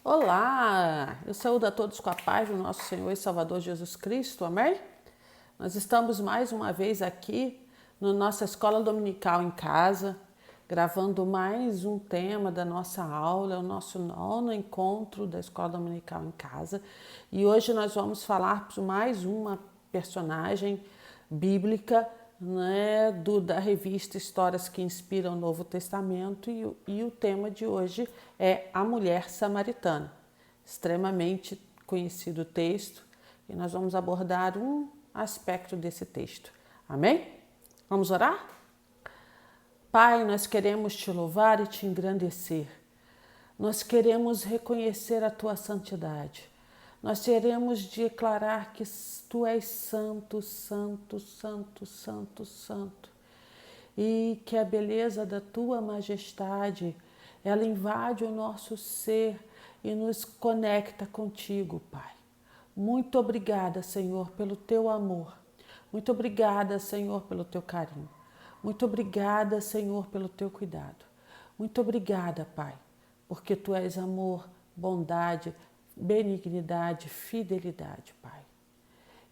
Olá, eu saúdo a todos com a paz do nosso Senhor e Salvador Jesus Cristo, amém? Nós estamos mais uma vez aqui na nossa escola dominical em casa, gravando mais um tema da nossa aula, o nosso nono encontro da escola dominical em casa. E hoje nós vamos falar de mais uma personagem bíblica, né, da revista Histórias que Inspiram o Novo Testamento, e o tema de hoje é a mulher samaritana. Extremamente conhecido texto, e nós vamos abordar um aspecto desse texto. Amém? Vamos orar? Pai, nós queremos te louvar e te engrandecer. Nós queremos reconhecer a tua santidade. Nós queremos declarar que tu és santo, santo, santo, santo, santo. E que a beleza da tua majestade, ela invade o nosso ser e nos conecta contigo, Pai. Muito obrigada, Senhor, pelo teu amor. Muito obrigada, Senhor, pelo teu carinho. Muito obrigada, Senhor, pelo teu cuidado. Muito obrigada, Pai, porque tu és amor, bondade, benignidade, fidelidade, Pai.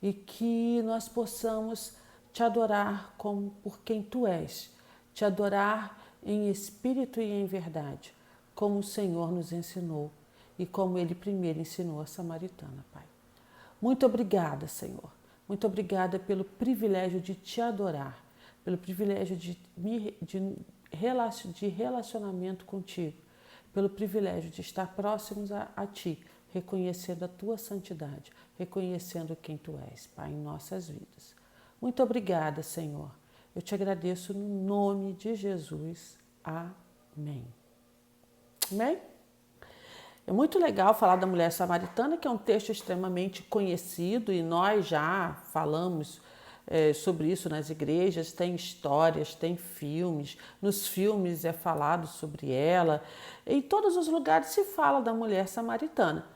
E que nós possamos te adorar por quem tu és, te adorar em espírito e em verdade, como o Senhor nos ensinou e como ele primeiro ensinou a samaritana, Pai. Muito obrigada, Senhor. Muito obrigada pelo privilégio de te adorar, pelo privilégio de relacionamento contigo, pelo privilégio de estar próximos a ti, reconhecendo a tua santidade, reconhecendo quem tu és, Pai, em nossas vidas. Muito obrigada, Senhor. Eu te agradeço no nome de Jesus. Amém. Amém? É muito legal falar da mulher samaritana, que é um texto extremamente conhecido e nós já falamos sobre isso nas igrejas, tem histórias, tem filmes, nos filmes é falado sobre ela, em todos os lugares se fala da mulher samaritana.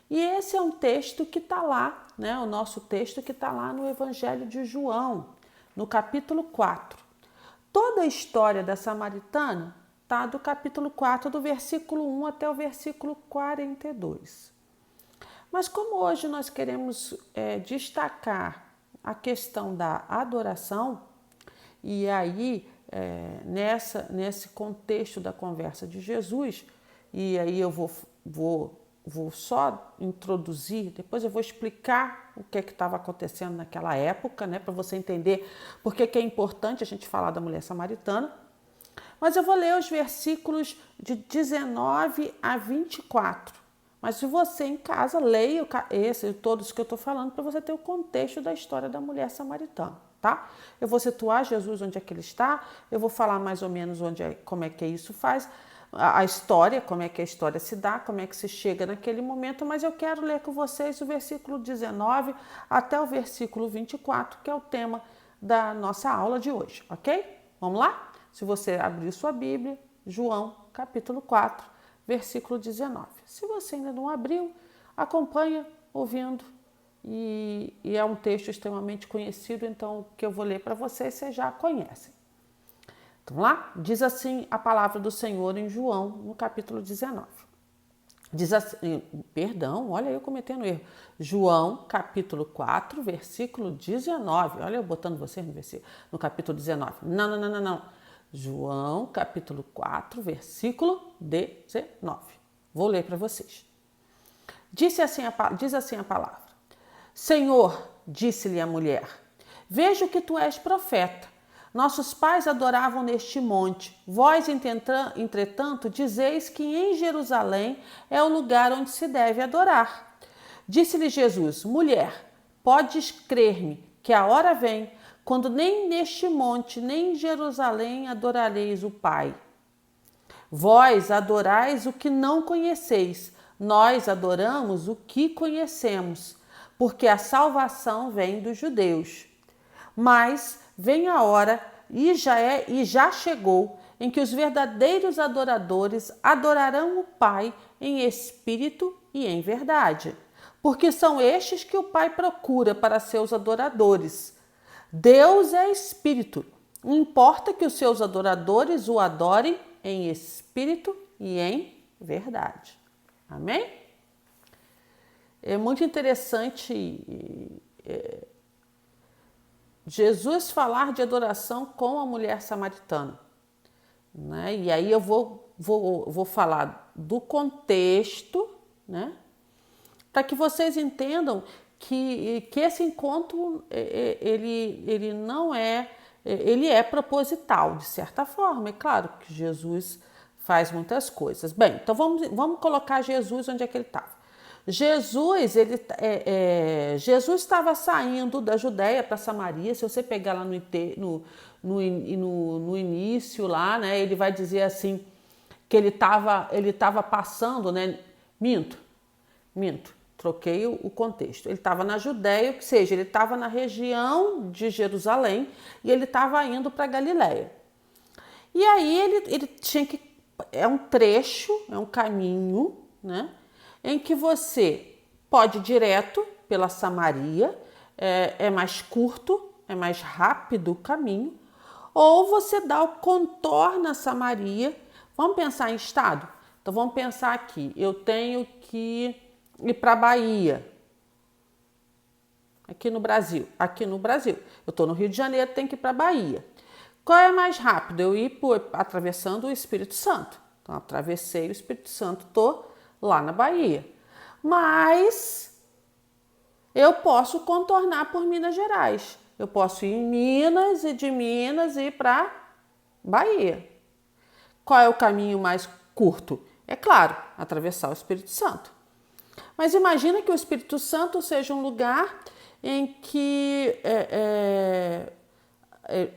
E esse é um texto que está lá, né? O nosso texto que está lá no Evangelho de João, no capítulo 4. Toda a história da samaritana está do capítulo 4, do versículo 1 até o versículo 42. Mas como hoje nós queremos destacar a questão da adoração, e aí nesse contexto da conversa de Jesus, e aí eu vou só introduzir, depois eu vou explicar o que estava acontecendo naquela época, né, para você entender por que é importante a gente falar da mulher samaritana. Mas eu vou ler os versículos de 19 a 24. Mas se você em casa, leia todos que eu estou falando, para você ter o contexto da história da mulher samaritana, tá? Eu vou situar Jesus onde é que ele está, eu vou falar mais ou menos como é que isso faz, a história, como é que a história se dá, como é que se chega naquele momento, mas eu quero ler com vocês o versículo 19 até o versículo 24, que é o tema da nossa aula de hoje, ok? Vamos lá? Se você abrir sua Bíblia, João, capítulo 4, versículo 19. Se você ainda não abriu, acompanha ouvindo. E é um texto extremamente conhecido, então o que eu vou ler para vocês já conhecem. Então lá, diz assim a palavra do Senhor em João, no capítulo 19. Diz assim, olha eu cometendo erro. João, capítulo 4, versículo 19. Olha eu botando vocês no capítulo 19. Não. João, capítulo 4, versículo 19. Vou ler para vocês. Diz assim a palavra. Senhor, disse-lhe a mulher, vejo que tu és profeta. Nossos pais adoravam neste monte. Vós, entretanto, dizeis que em Jerusalém é o lugar onde se deve adorar. Disse-lhe Jesus, mulher, podes crer-me que a hora vem, quando nem neste monte, nem em Jerusalém adorareis o Pai. Vós adorais o que não conheceis, nós adoramos o que conhecemos, porque a salvação vem dos judeus. Mas vem a hora, e já chegou, em que os verdadeiros adoradores adorarão o Pai em espírito e em verdade, porque são estes que o Pai procura para seus adoradores. Deus é espírito, importa que os seus adoradores o adorem em espírito e em verdade. Amém? É muito interessante Jesus falar de adoração com a mulher samaritana, né? E aí eu vou falar do contexto, né? Para que vocês entendam que esse encontro ele não é, ele é proposital, de certa forma. É claro que Jesus faz muitas coisas. Bem, então vamos colocar Jesus onde é que ele estava. Jesus estava saindo da Judéia para Samaria. Se você pegar lá no início lá, né, ele vai dizer assim que ele estava passando, né? Minto, troquei o contexto. Ele estava na Judéia, ou seja, ele estava na região de Jerusalém e ele estava indo para Galiléia. E aí ele tinha que, é um trecho, é um caminho, né, em que você pode ir direto pela Samaria, é mais curto, é mais rápido o caminho, ou você contorna a Samaria. Vamos pensar em estado? Então vamos pensar aqui, eu tenho que ir para a Bahia, aqui no Brasil, eu estou no Rio de Janeiro, tenho que ir para a Bahia. Qual é mais rápido? Eu ir atravessando o Espírito Santo. Então atravessei o Espírito Santo, estou lá na Bahia. Mas eu posso contornar por Minas Gerais. Eu posso ir em Minas e de Minas ir para Bahia. Qual é o caminho mais curto? É claro, atravessar o Espírito Santo. Mas imagina que o Espírito Santo seja um lugar em que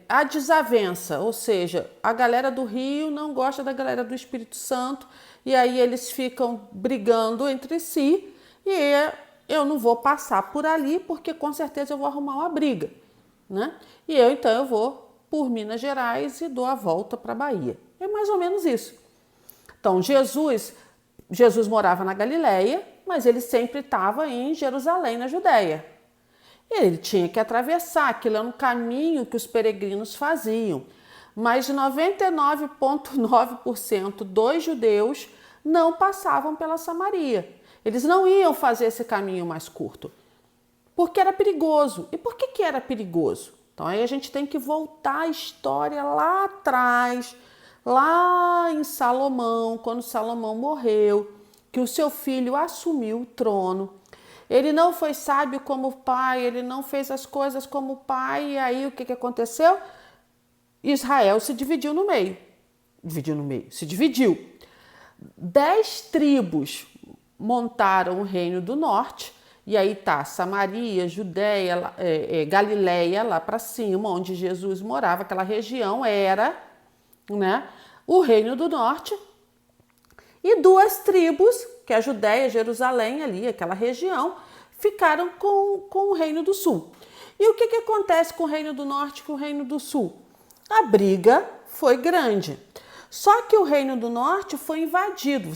há desavença, ou seja, a galera do Rio não gosta da galera do Espírito Santo e aí eles ficam brigando entre si e eu não vou passar por ali porque com certeza eu vou arrumar uma briga, né? E então eu vou por Minas Gerais e dou a volta para a Bahia. É mais ou menos isso. Então Jesus morava na Galiléia, mas ele sempre estava em Jerusalém, na Judéia. Ele tinha que atravessar, aquilo era um caminho que os peregrinos faziam. Mas 99,9% dos judeus não passavam pela Samaria. Eles não iam fazer esse caminho mais curto, porque era perigoso. E por que era perigoso? Então aí a gente tem que voltar a história lá atrás, lá em Salomão, quando Salomão morreu, que o seu filho assumiu o trono. Ele não foi sábio como o pai, ele não fez as coisas como o pai, e aí o que aconteceu? Israel se dividiu no meio. Se dividiu. 10 tribos montaram o reino do norte, e aí tá Samaria, Judéia, Galiléia, lá para cima, onde Jesus morava, aquela região era, né, o reino do norte. E 2 tribos, que é a Judéia, Jerusalém, ali, aquela região, ficaram com o Reino do Sul. E o que acontece com o Reino do Norte e com o Reino do Sul? A briga foi grande. Só que o Reino do Norte foi invadido.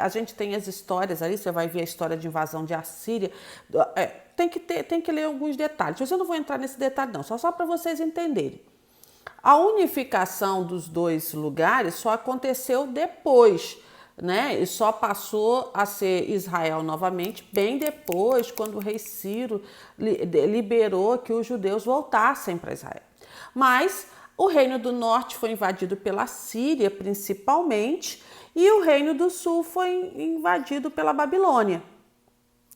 A gente tem as histórias ali, você vai ver a história de invasão de Assíria. Tem que ler alguns detalhes. Mas eu não vou entrar nesse detalhe não, só para vocês entenderem. A unificação dos 2 lugares só aconteceu depois, né? E só passou a ser Israel novamente bem depois, quando o rei Ciro liberou que os judeus voltassem para Israel. Mas o Reino do Norte foi invadido pela Síria, principalmente, e o Reino do Sul foi invadido pela Babilônia,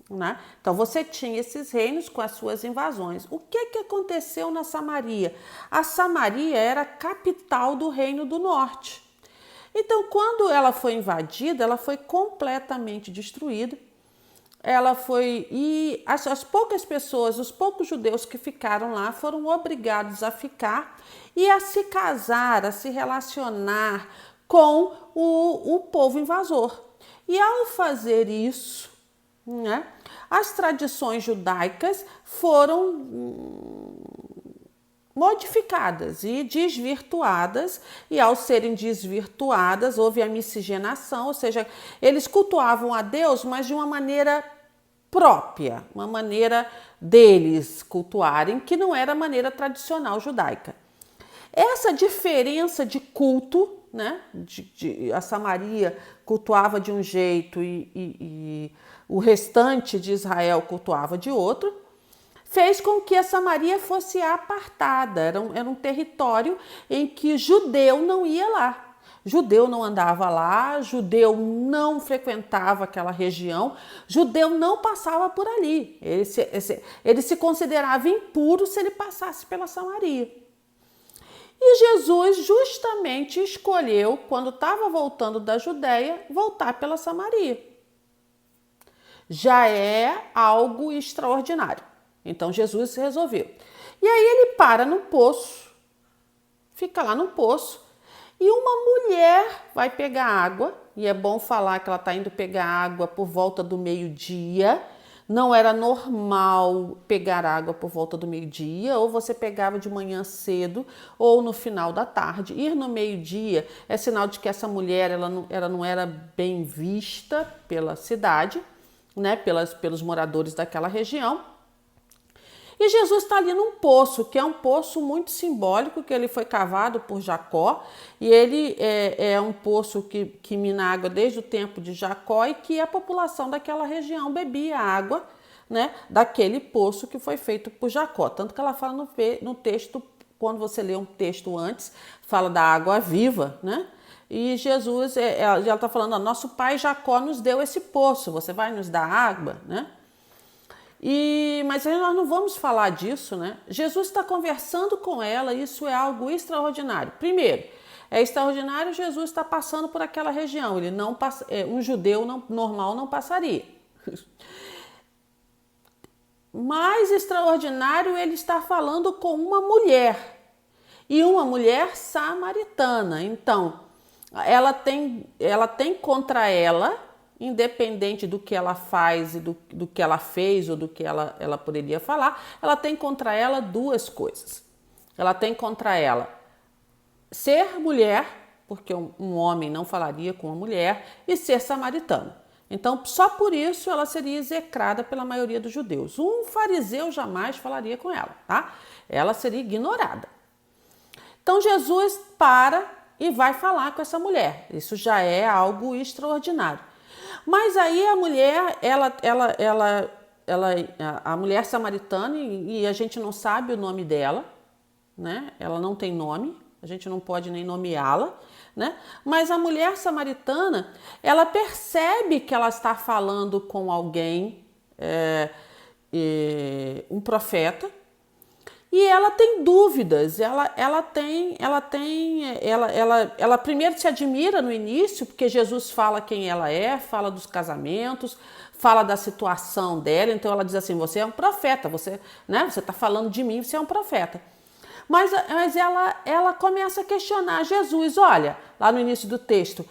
né? Então você tinha esses reinos com as suas invasões. O que aconteceu na Samaria? A Samaria era a capital do Reino do Norte. Então, quando ela foi invadida, ela foi completamente destruída. E as poucas pessoas, os poucos judeus que ficaram lá foram obrigados a ficar e a se casar, a se relacionar com o povo invasor. E ao fazer isso, né, as tradições judaicas foram modificadas e desvirtuadas, e ao serem desvirtuadas houve a miscigenação, ou seja, eles cultuavam a Deus, mas de uma maneira própria, uma maneira deles cultuarem, que não era a maneira tradicional judaica. Essa diferença de culto, né? A Samaria cultuava de um jeito e o restante de Israel cultuava de outro, fez com que a Samaria fosse apartada. Era um território em que judeu não ia lá. Judeu não andava lá, judeu não frequentava aquela região, judeu não passava por ali. Ele se considerava impuro se ele passasse pela Samaria. E Jesus justamente escolheu, quando estava voltando da Judéia, voltar pela Samaria. Já é algo extraordinário. Então Jesus resolveu. E aí ele para no poço, fica lá no poço, e uma mulher vai pegar água, e é bom falar que ela está indo pegar água por volta do meio-dia. Não era normal pegar água por volta do meio-dia, ou você pegava de manhã cedo, ou no final da tarde. Ir no meio-dia é sinal de que essa mulher ela não era bem vista pela cidade, né, pelos moradores daquela região. E Jesus está ali num poço, que é um poço muito simbólico, que ele foi cavado por Jacó, e ele é um poço que mina água desde o tempo de Jacó e que a população daquela região bebia água, né, daquele poço que foi feito por Jacó. Tanto que ela fala no texto, quando você lê um texto antes, fala da água viva, né? E Jesus, ela está falando, nosso pai Jacó nos deu esse poço, você vai nos dar água, né? Mas nós não vamos falar disso, né? Jesus está conversando com ela, isso é algo extraordinário. Primeiro, é extraordinário Jesus está passando por aquela região, ele não passa, um judeu normal não passaria. Mais extraordinário, ele está falando com uma mulher, e uma mulher samaritana. Então, ela tem contra ela, independente do que ela faz e do que ela fez ou do que ela poderia falar, ela tem contra ela duas coisas. Ela tem contra ela ser mulher, porque um homem não falaria com uma mulher, e ser samaritana. Então, só por isso ela seria execrada pela maioria dos judeus. Um fariseu jamais falaria com ela, tá? Ela seria ignorada. Então, Jesus para e vai falar com essa mulher. Isso já é algo extraordinário. Mas aí a mulher, a mulher samaritana, e a gente não sabe o nome dela, né? Ela não tem nome, a gente não pode nem nomeá-la, né? Mas a mulher samaritana, ela percebe que ela está falando com alguém, um profeta, e ela tem dúvidas, ela primeiro se admira no início, porque Jesus fala quem ela é, fala dos casamentos, fala da situação dela, então ela diz assim, você é um profeta, você está falando de mim, você é um profeta. Mas ela começa a questionar Jesus, olha, lá no início do texto,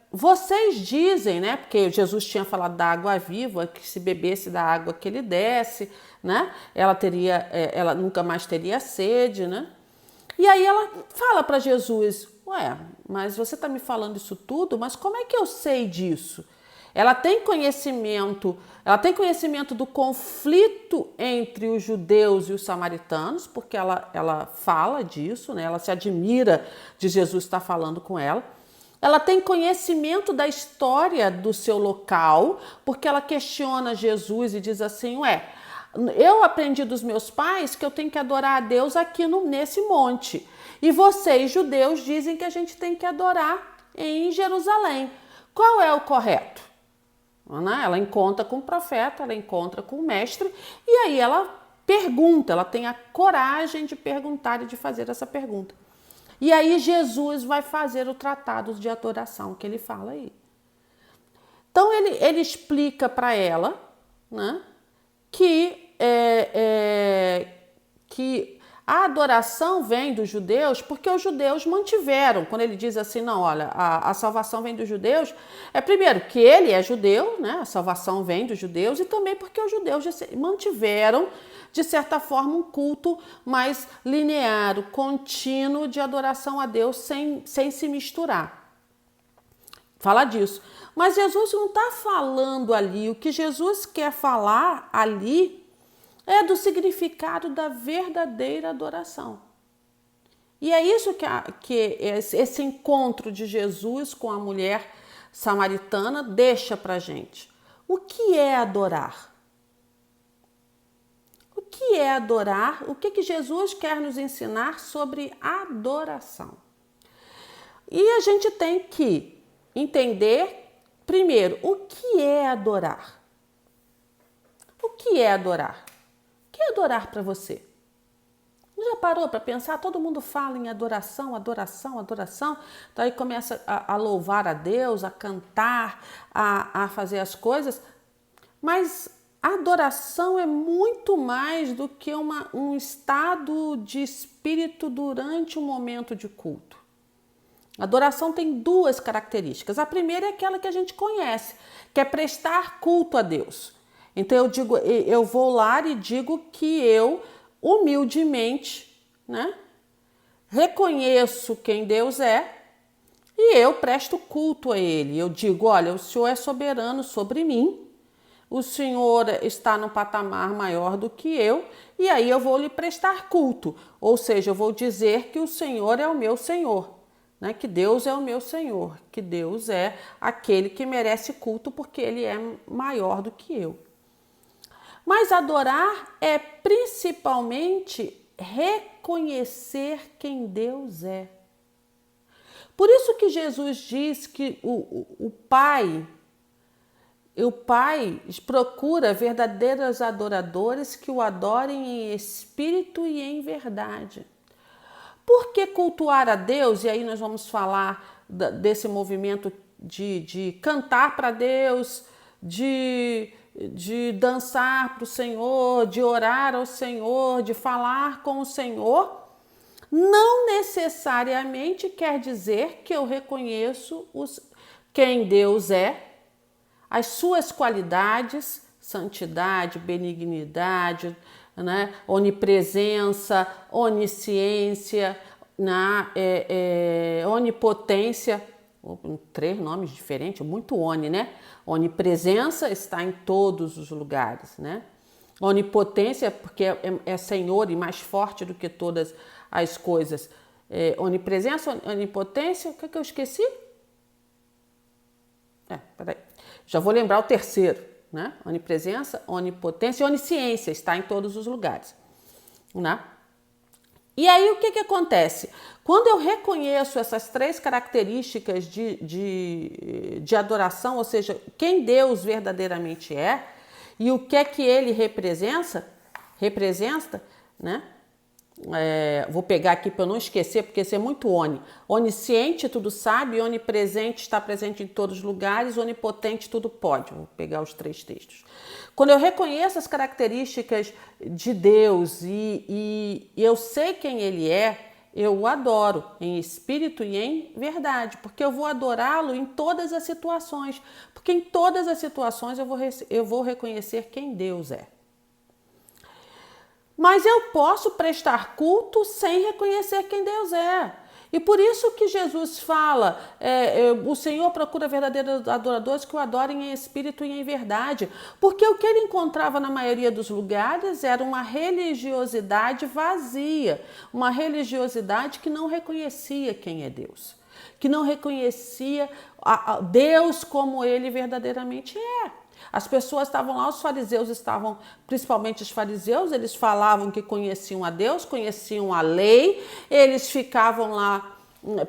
vocês dizem, né? Porque Jesus tinha falado da água viva, que se bebesse da água que ele desse, né? Ela nunca mais teria sede, né? E aí ela fala para Jesus, mas você está me falando isso tudo, mas como é que eu sei disso? Ela tem conhecimento do conflito entre os judeus e os samaritanos, porque ela fala disso, né? Ela se admira de Jesus estar falando com ela. Ela tem conhecimento da história do seu local, porque ela questiona Jesus e diz assim, eu aprendi dos meus pais que eu tenho que adorar a Deus aqui nesse monte. E vocês, judeus, dizem que a gente tem que adorar em Jerusalém. Qual é o correto? Ela encontra com o profeta, ela encontra com o mestre, e aí ela pergunta, ela tem a coragem de perguntar e de fazer essa pergunta. E aí Jesus vai fazer o tratado de adoração que ele fala aí. Então ele explica para ela, né, que a adoração vem dos judeus porque os judeus mantiveram. Quando ele diz assim, não, olha, a salvação vem dos judeus, primeiro que ele é judeu, né, a salvação vem dos judeus, e também porque os judeus mantiveram, de certa forma, um culto mais linear, contínuo de adoração a Deus sem se misturar. Fala disso. Mas Jesus não está falando ali, o que Jesus quer falar ali é do significado da verdadeira adoração. E é isso que esse encontro de Jesus com a mulher samaritana deixa para a gente. O que é adorar? O que é adorar? O que Jesus quer nos ensinar sobre adoração? E a gente tem que entender, primeiro, o que é adorar? O que é adorar? O que é adorar para você? Já parou para pensar? Todo mundo fala em adoração, adoração, adoração. Então aí começa a louvar a Deus, a cantar, a fazer as coisas. Mas a adoração é muito mais do que um estado de espírito durante um momento de culto. A adoração tem duas características. A primeira é aquela que a gente conhece, que é prestar culto a Deus. Então eu vou lá e digo que eu humildemente, né, reconheço quem Deus é e eu presto culto a Ele. Eu digo, olha, o Senhor é soberano sobre mim, o Senhor está num patamar maior do que eu, e aí eu vou lhe prestar culto. Ou seja, eu vou dizer que o Senhor é o meu Senhor, né? Que Deus é o meu Senhor, que Deus é aquele que merece culto porque Ele é maior do que eu. Mas adorar é principalmente reconhecer quem Deus é. Por isso que Jesus diz que o Pai procura verdadeiros adoradores que o adorem em espírito e em verdade. Por que cultuar a Deus? E aí nós vamos falar desse movimento de cantar para Deus, de dançar para o Senhor, de orar ao Senhor, de falar com o Senhor, não necessariamente quer dizer que eu reconheço quem Deus é, as suas qualidades, santidade, benignidade, né, onipresença, onisciência, onipotência, 3 nomes diferentes, muito oni, né? Onipresença está em todos os lugares, né? Onipotência, porque é Senhor e mais forte do que todas as coisas. Onipresença, onipotência, o que eu esqueci? Peraí. Já vou lembrar o terceiro, né? Onipresença, onipotência e onisciência, está em todos os lugares, né? E aí o que acontece? Quando eu reconheço essas 3 características de adoração, ou seja, quem Deus verdadeiramente é e o que é que Ele representa, né? Vou pegar aqui para eu não esquecer, porque isso é muito onisciente, tudo sabe, onipresente, está presente em todos os lugares, onipotente, tudo pode. Vou pegar os 3 textos. Quando eu reconheço as características de Deus e eu sei quem Ele é, eu o adoro em espírito e em verdade, porque eu vou adorá-lo em todas as situações, porque em todas as situações eu vou reconhecer quem Deus é. Mas eu posso prestar culto sem reconhecer quem Deus é. E por isso que Jesus fala, o Senhor procura verdadeiros adoradores que o adorem em espírito e em verdade. Porque o que ele encontrava na maioria dos lugares era uma religiosidade vazia, uma religiosidade que não reconhecia quem é Deus, que não reconhecia Deus como Ele verdadeiramente é. As pessoas estavam lá, os fariseus estavam, principalmente os fariseus, eles falavam que conheciam a Deus, conheciam a lei, eles ficavam lá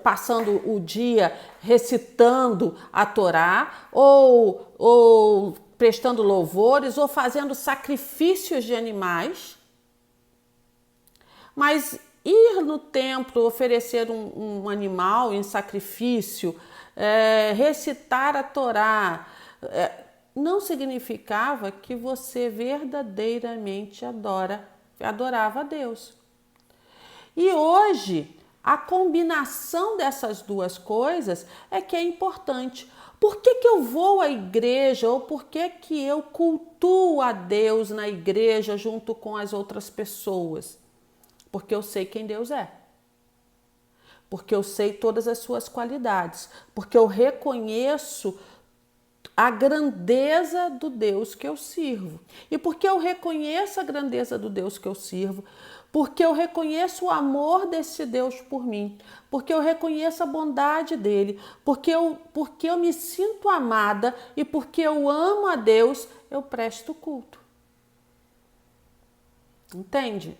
passando o dia recitando a Torá, ou prestando louvores, ou fazendo sacrifícios de animais. Mas ir no templo, oferecer um animal em sacrifício, recitar a Torá, não significava que você verdadeiramente adorava a Deus. E hoje, a combinação dessas duas coisas é que é importante. Por que eu vou à igreja ou por que eu cultuo a Deus na igreja junto com as outras pessoas? Porque eu sei quem Deus é. Porque eu sei todas as suas qualidades. Porque eu reconheço a grandeza do Deus que eu sirvo. E porque eu reconheço a grandeza do Deus que eu sirvo, porque eu reconheço o amor desse Deus por mim, porque eu reconheço a bondade dele, porque eu me sinto amada e porque eu amo a Deus, eu presto culto. Entende?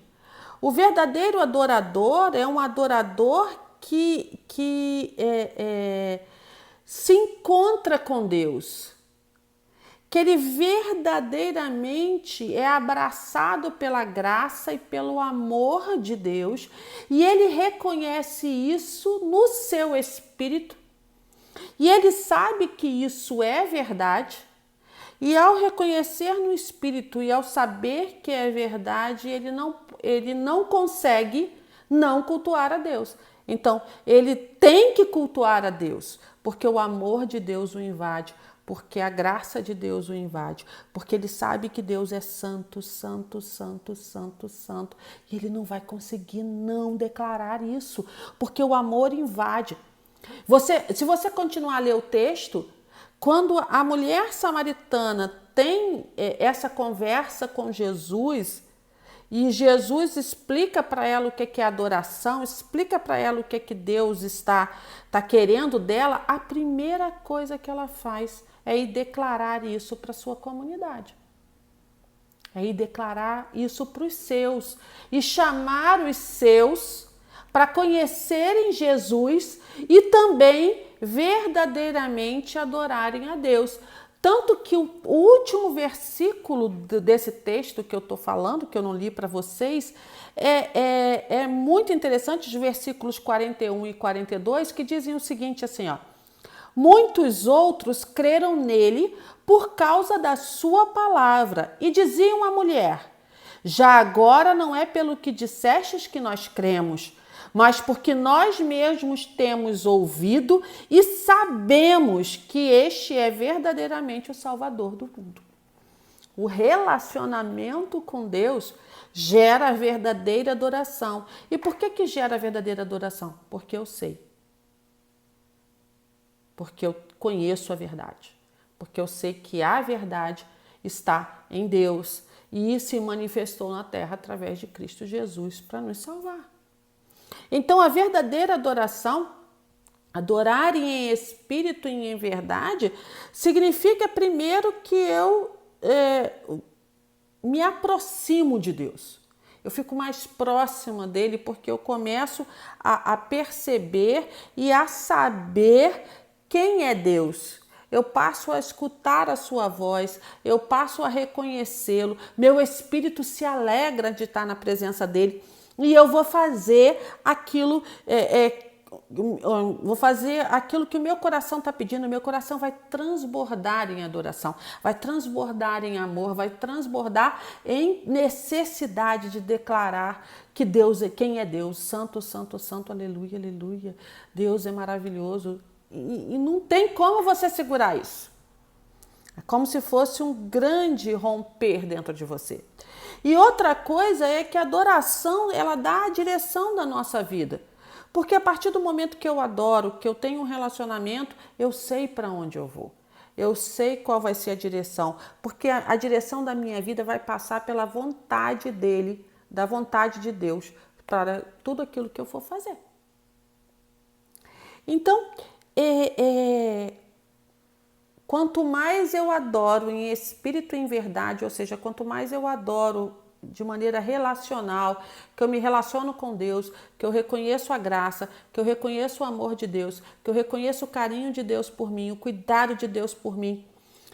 O verdadeiro adorador é um adorador que se encontra com Deus, que ele verdadeiramente é abraçado pela graça e pelo amor de Deus, e ele reconhece isso no seu espírito, e ele sabe que isso é verdade, e ao reconhecer no espírito e ao saber que é verdade, ele não consegue não cultuar a Deus. Então, ele tem que cultuar a Deus, porque o amor de Deus o invade, porque a graça de Deus o invade, porque ele sabe que Deus é santo, santo, santo, santo, santo, e ele não vai conseguir não declarar isso, porque o amor invade. Se você continuar a ler o texto, quando a mulher samaritana tem essa conversa com Jesus, e Jesus explica para ela o que é adoração, explica para ela o que Deus está querendo dela, a primeira coisa que ela faz é ir declarar isso para a sua comunidade. É ir declarar isso para os seus e chamar os seus para conhecerem Jesus e também verdadeiramente adorarem a Deus. Tanto que o último versículo desse texto que eu estou falando, que eu não li para vocês, é muito interessante, os versículos 41 e 42, que dizem o seguinte assim, ó. Muitos outros creram nele por causa da sua palavra e diziam à mulher, já agora não é pelo que dissestes que nós cremos, mas porque nós mesmos temos ouvido e sabemos que este é verdadeiramente o Salvador do mundo. O relacionamento com Deus gera a verdadeira adoração. E por que gera a verdadeira adoração? Porque eu sei. Porque eu conheço a verdade. Porque eu sei que a verdade está em Deus e se manifestou na terra através de Cristo Jesus para nos salvar. Então, a verdadeira adoração, adorar em espírito e em verdade, significa primeiro que eu me aproximo de Deus. Eu fico mais próxima dele porque eu começo a perceber e a saber quem é Deus. Eu passo a escutar a sua voz, eu passo a reconhecê-lo, meu espírito se alegra de estar na presença dele. E eu vou fazer aquilo, que o meu coração está pedindo. O meu coração vai transbordar em adoração, vai transbordar em amor, vai transbordar em necessidade de declarar que Deus é quem é Deus. Santo, santo, santo, aleluia, aleluia. Deus é maravilhoso. E não tem como você segurar isso. É como se fosse um grande romper dentro de você. E outra coisa é que a adoração, ela dá a direção da nossa vida. Porque a partir do momento que eu adoro, que eu tenho um relacionamento, eu sei para onde eu vou. Eu sei qual vai ser a direção. Porque a direção da minha vida vai passar pela vontade dele, da vontade de Deus, para tudo aquilo que eu for fazer. Então, quanto mais eu adoro em espírito e em verdade, ou seja, quanto mais eu adoro de maneira relacional, que eu me relaciono com Deus, que eu reconheço a graça, que eu reconheço o amor de Deus, que eu reconheço o carinho de Deus por mim, o cuidado de Deus por mim,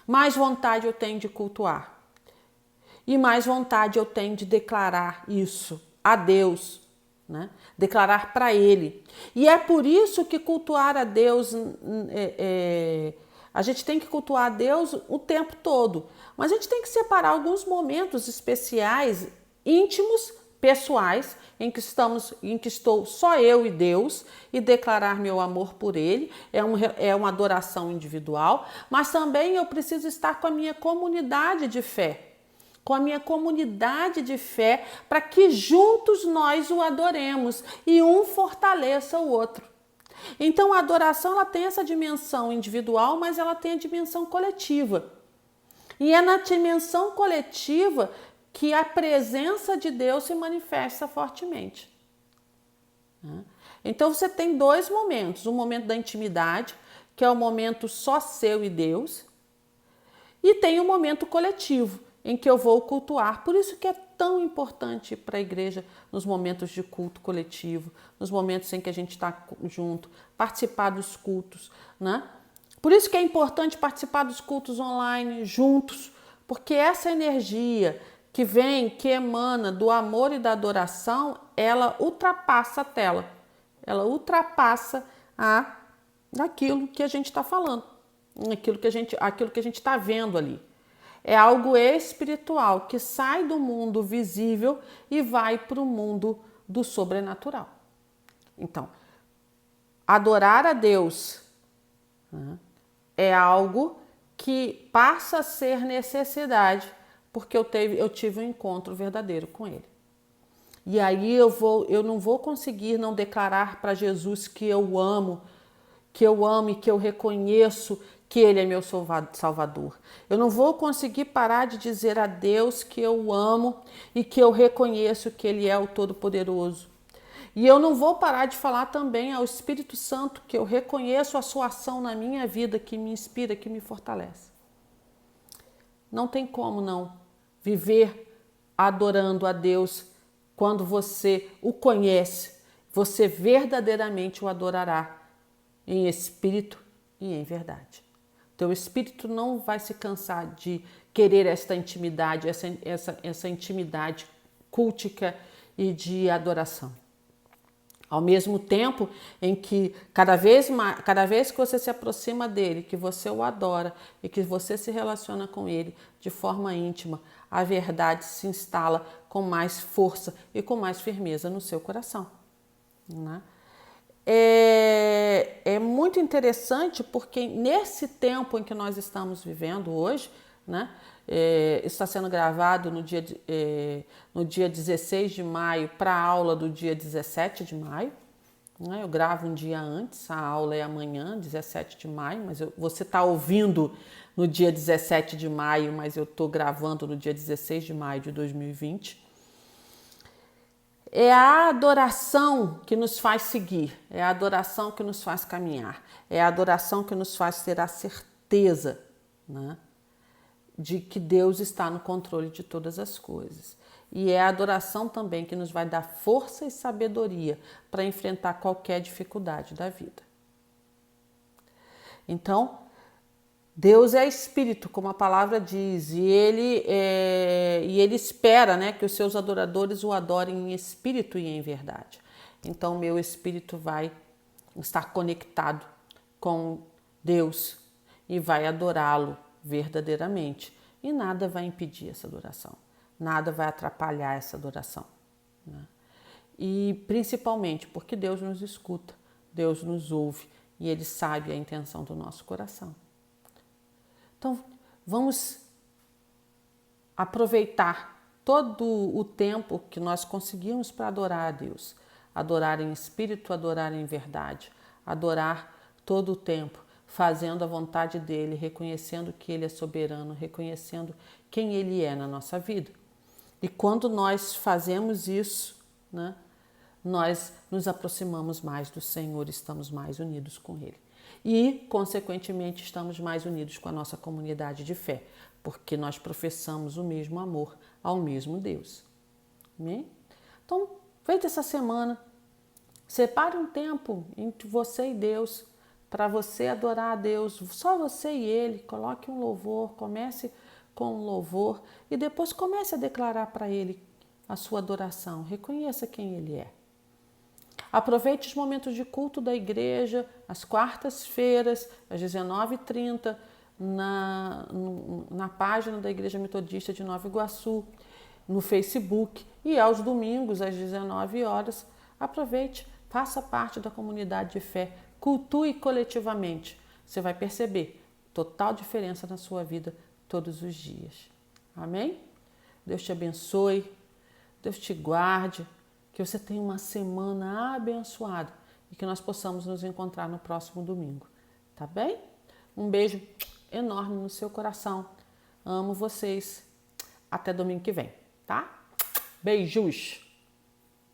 mais vontade eu tenho de cultuar. E mais vontade eu tenho de declarar isso a Deus, né? Declarar para Ele. E é por isso que cultuar a Deus a gente tem que cultuar a Deus o tempo todo, mas a gente tem que separar alguns momentos especiais, íntimos, pessoais, em que estou só eu e Deus e declarar meu amor por Ele, é uma adoração individual, mas também eu preciso estar com a minha comunidade de fé, para que juntos nós o adoremos e um fortaleça o outro. Então a adoração ela tem essa dimensão individual, mas ela tem a dimensão coletiva. E é na dimensão coletiva que a presença de Deus se manifesta fortemente. Então você tem dois momentos, o momento da intimidade, que é o momento só seu e Deus, e tem o momento coletivo, em que eu vou cultuar. Por isso que é tão importante para a igreja nos momentos de culto coletivo, nos momentos em que a gente está junto, participar dos cultos, né? Por isso que é importante participar dos cultos online juntos, porque essa energia que vem, que emana do amor e da adoração, ela ultrapassa a tela, ela ultrapassa aquilo que a gente está falando, aquilo que a gente está vendo ali. É algo espiritual que sai do mundo visível e vai para o mundo do sobrenatural. Então, adorar a Deus, né, é algo que passa a ser necessidade, porque eu tive um encontro verdadeiro com Ele. E aí eu não vou conseguir não declarar para Jesus que eu amo e que eu reconheço que Ele é meu Salvador. Eu não vou conseguir parar de dizer a Deus que eu amo e que eu reconheço que Ele é o Todo-Poderoso. E eu não vou parar de falar também ao Espírito Santo que eu reconheço a sua ação na minha vida, que me inspira, que me fortalece. Não tem como não viver adorando a Deus quando você o conhece. Você verdadeiramente o adorará em espírito e em verdade. Teu espírito não vai se cansar de querer esta intimidade, essa intimidade cultica e de adoração. Ao mesmo tempo em que cada vez que você se aproxima dele, que você o adora e que você se relaciona com ele de forma íntima, a verdade se instala com mais força e com mais firmeza no seu coração, né? É muito interessante porque nesse tempo em que nós estamos vivendo hoje, né, está sendo gravado no dia 16 de maio para a aula do dia 17 de maio. Né, eu gravo um dia antes, a aula é amanhã, 17 de maio, mas você está ouvindo no dia 17 de maio, mas eu estou gravando no dia 16 de maio de 2020. É a adoração que nos faz seguir, é a adoração que nos faz caminhar, é a adoração que nos faz ter a certeza, né, de que Deus está no controle de todas as coisas. E é a adoração também que nos vai dar força e sabedoria para enfrentar qualquer dificuldade da vida. Então, Deus é espírito, como a palavra diz, e ele espera, né, que os seus adoradores o adorem em espírito e em verdade. Então, meu espírito vai estar conectado com Deus e vai adorá-lo verdadeiramente. E nada vai impedir essa adoração, nada vai atrapalhar essa adoração, né? E principalmente porque Deus nos escuta, Deus nos ouve e Ele sabe a intenção do nosso coração. Então, vamos aproveitar todo o tempo que nós conseguimos para adorar a Deus. Adorar em espírito, adorar em verdade. Adorar todo o tempo, fazendo a vontade dEle, reconhecendo que Ele é soberano, reconhecendo quem Ele é na nossa vida. E quando nós fazemos isso, né, nós nos aproximamos mais do Senhor, estamos mais unidos com Ele. E, consequentemente, estamos mais unidos com a nossa comunidade de fé, porque nós professamos o mesmo amor ao mesmo Deus. Amém? Então, feita essa semana, separe um tempo entre você e Deus, para você adorar a Deus, só você e Ele. Coloque um louvor, comece com um louvor e depois comece a declarar para Ele a sua adoração. Reconheça quem Ele é. Aproveite os momentos de culto da igreja, às quartas-feiras, às 19h30, na página da Igreja Metodista de Nova Iguaçu, no Facebook, e aos domingos, às 19h. Aproveite, faça parte da comunidade de fé, cultue coletivamente. Você vai perceber total diferença na sua vida todos os dias. Amém? Deus te abençoe, Deus te guarde, que você tenha uma semana abençoada e que nós possamos nos encontrar no próximo domingo, tá bem? Um beijo enorme no seu coração. Amo vocês. Até domingo que vem. tá? Beijos!